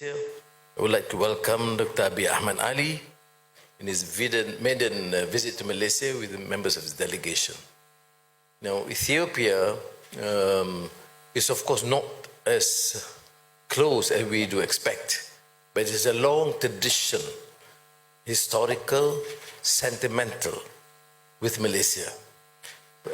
I would like to welcome Dr. Abiy Ahmed Ali in his maiden visit to Malaysia with the members of his delegation. Now, Ethiopia is of course not as close as we do expect, but it is a long tradition, historical, sentimental, with Malaysia.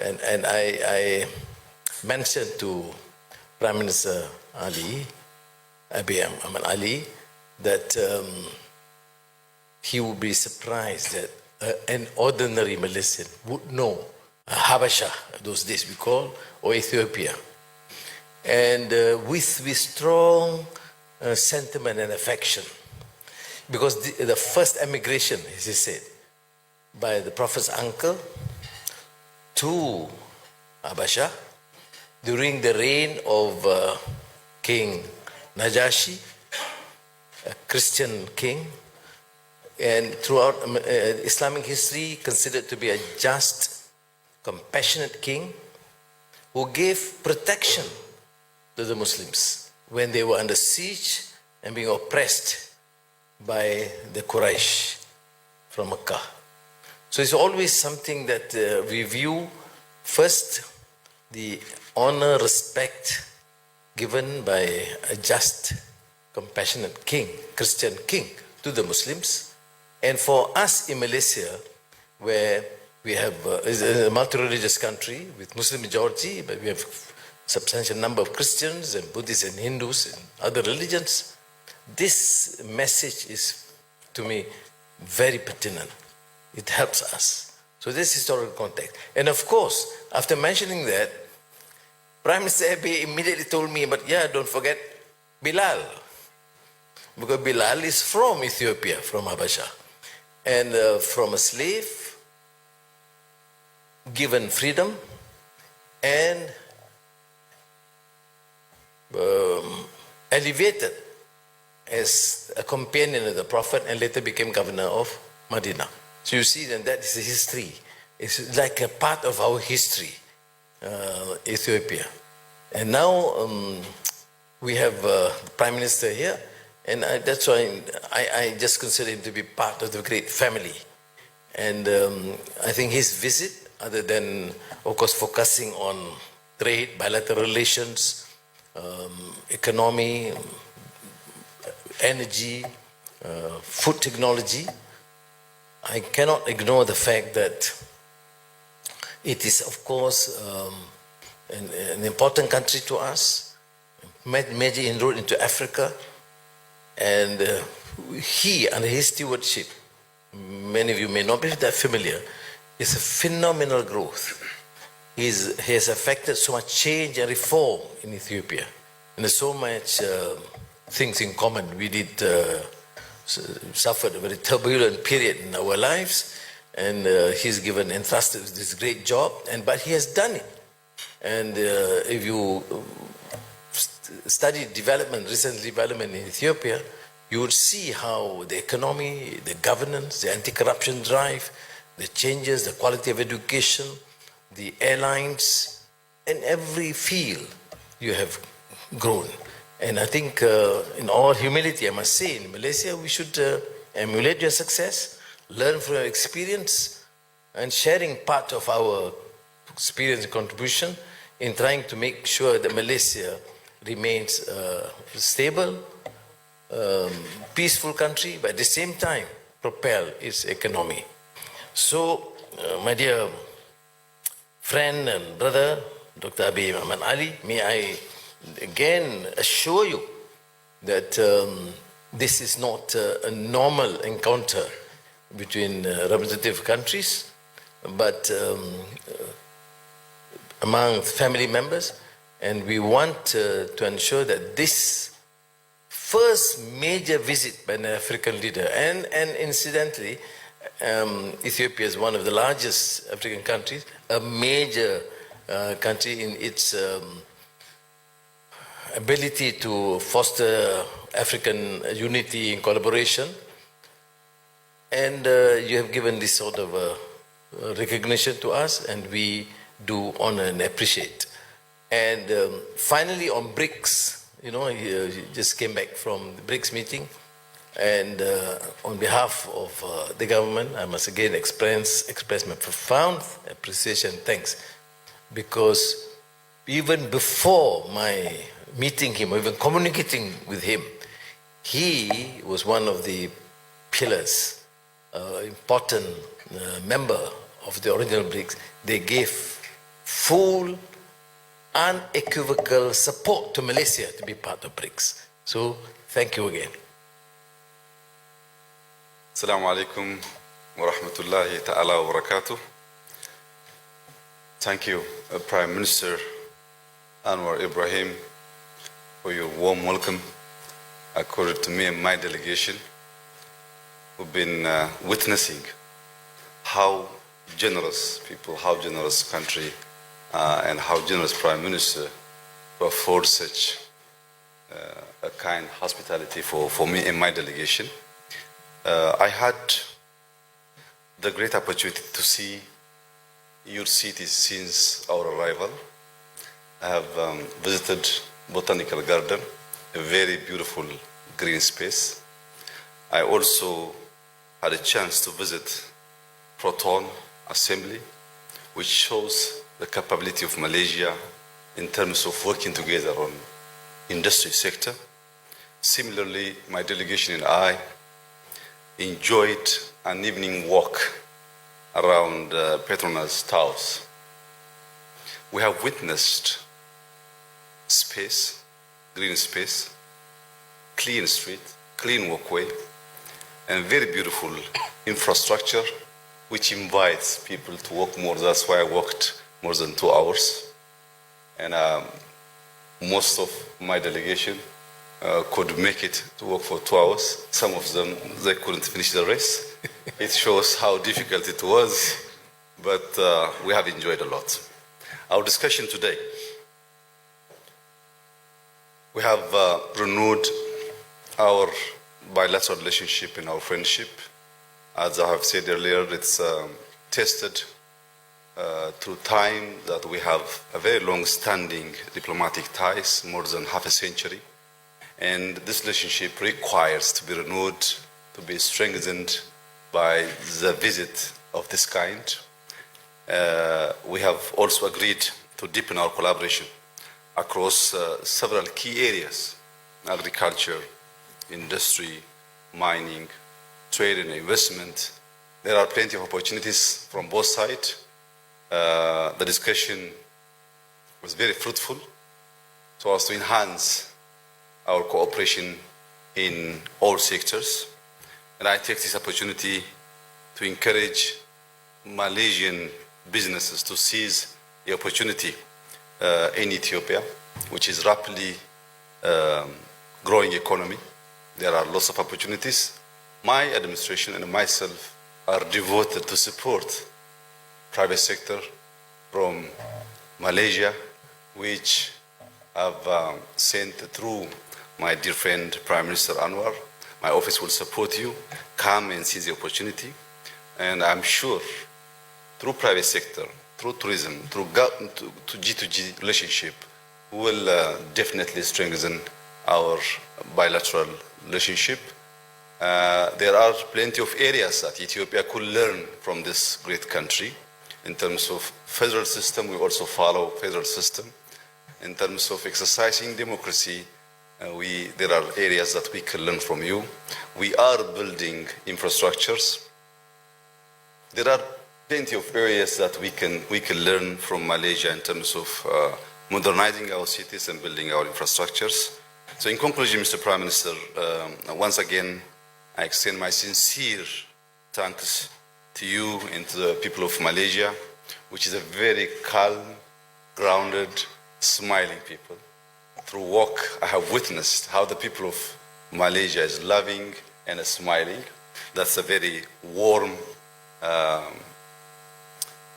And I mentioned to Prime Minister Abiy Ahmed Ali, that he would be surprised that an ordinary Malaysian would know Habasha, those days we call, or Ethiopia. And with strong sentiment and affection, because the first emigration, as he said, by the Prophet's uncle to Habasha during the reign of King Najashi, a Christian king, and throughout Islamic history considered to be a just, compassionate king who gave protection to the Muslims when they were under siege and being oppressed by the Quraysh from Mecca. So it's always something that we view first, the honor, respect given by a just, compassionate king, Christian king, to the Muslims. And for us in Malaysia, where we have is a multi-religious country with Muslim majority, but we have substantial number of Christians and Buddhists and Hindus and other religions, this message is, to me, very pertinent. It helps us. So this historical context. And of course, after mentioning that, Prime Minister Abiy immediately told me, but yeah, don't forget Bilal. Because Bilal is from Ethiopia, from Habasha. And from a slave, given freedom, and elevated as a companion of the Prophet, and later became governor of Medina. So you see that is the history. It's like a part of our history. Ethiopia. And now we have Prime Minister here, and that's why I just consider him to be part of the great family. And I think his visit, other than, of course, focusing on trade, bilateral relations, economy, energy, food technology, I cannot ignore the fact that it is, of course, an important country to us, major inroad into Africa, and he, under his stewardship, many of you may not be that familiar, is a phenomenal growth. He has affected so much change and reform in Ethiopia, and there's so much things in common. We did suffered a very turbulent period in our lives, and he's given entrusted with this great job, but he has done it. And if you study development, recent development in Ethiopia, you would see how the economy, the governance, the anti-corruption drive, the changes, the quality of education, the airlines, in every field you have grown. And I think in all humility, I must say, in Malaysia, we should emulate your success, learn from your experience, and sharing part of our experience and contribution in trying to make sure that Malaysia remains stable, peaceful country, but at the same time propel its economy. So, my dear friend and brother, Dr. Abiy Ahmed Ali, may I again assure you that this is not a normal encounter between representative countries, but among family members, and we want to ensure that this first major visit by an African leader, and incidentally, Ethiopia is one of the largest African countries, a major country in its ability to foster African unity and collaboration, and you have given this sort of recognition to us, and we do honor and appreciate. And finally, on BRICS, you know, he just came back from the BRICS meeting. And on behalf of the government, I must again express my profound appreciation and thanks, because even before my meeting him, or even communicating with him, he was one of the pillars, important member of the original BRICS. They gave full, unequivocal support to Malaysia to be part of BRICS. So thank you again. Assalamu alaikum wa rahmatullahi ta'ala wa barakatuh. Thank you, Prime Minister Anwar Ibrahim, for your warm welcome accorded to me and my delegation, who've been witnessing how generous people, how generous country, and how generous Prime Minister to afford such a kind hospitality for me and my delegation. I had the great opportunity to see your city since our arrival. I have visited Botanical Garden, a very beautiful green space. I also had a chance to visit Proton Assembly, which shows the capability of Malaysia in terms of working together on industry sector. Similarly, my delegation and I enjoyed an evening walk around Petronas Towers. We have witnessed space, green space, clean street, clean walkway, and very beautiful infrastructure which invites people to walk more. That's why I walked more than 2 hours. And most of my delegation could make it to work for 2 hours. Some of them, they couldn't finish the race. It shows how difficult it was, but we have enjoyed a lot. Our discussion today, we have renewed our bilateral relationship and our friendship. As I have said earlier, it's tested through time that we have a very long-standing diplomatic ties, more than half a century. And this relationship requires to be renewed, to be strengthened by the visit of this kind. We have also agreed to deepen our collaboration across several key areas: agriculture, industry, mining, trade and investment. There are plenty of opportunities from both sides. The discussion was very fruitful so as to enhance our cooperation in all sectors. And I take this opportunity to encourage Malaysian businesses to seize the opportunity in Ethiopia, which is rapidly growing economy. There are lots of opportunities. My administration and myself are devoted to support private sector from Malaysia, which I've sent through my dear friend Prime Minister Anwar. My office will support you. Come and seize the opportunity. And I'm sure through private sector, through tourism, through G2G relationship, we will definitely strengthen our bilateral relationship. There are plenty of areas that Ethiopia could learn from this great country. In terms of federal system, we also follow federal system. In terms of exercising democracy, there are areas that we can learn from you. We are building infrastructures. There are plenty of areas that we can learn from Malaysia in terms of modernizing our cities and building our infrastructures. So in conclusion, Mr. Prime Minister, once again, I extend my sincere thanks to you and to the people of Malaysia, which is a very calm, grounded, smiling people. Through walk, I have witnessed how the people of Malaysia is loving and smiling. That's a very warm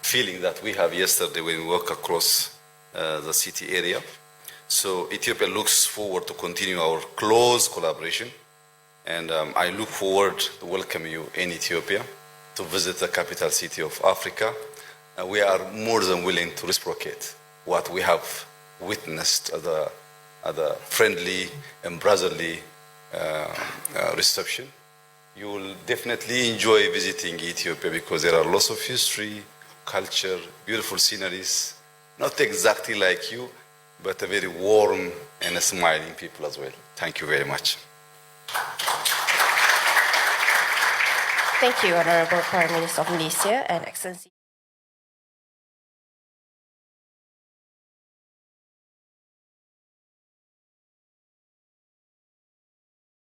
feeling that we have yesterday when we walk across the city area. So Ethiopia looks forward to continue our close collaboration, and I look forward to welcome you in Ethiopia to visit the capital city of Africa. We are more than willing to reciprocate what we have witnessed as a the friendly and brotherly reception. You will definitely enjoy visiting Ethiopia because there are lots of history, culture, beautiful sceneries, not exactly like you, but a very warm and a smiling people as well. Thank you very much. Thank you, Honorable Prime Minister of Malaysia and Excellency.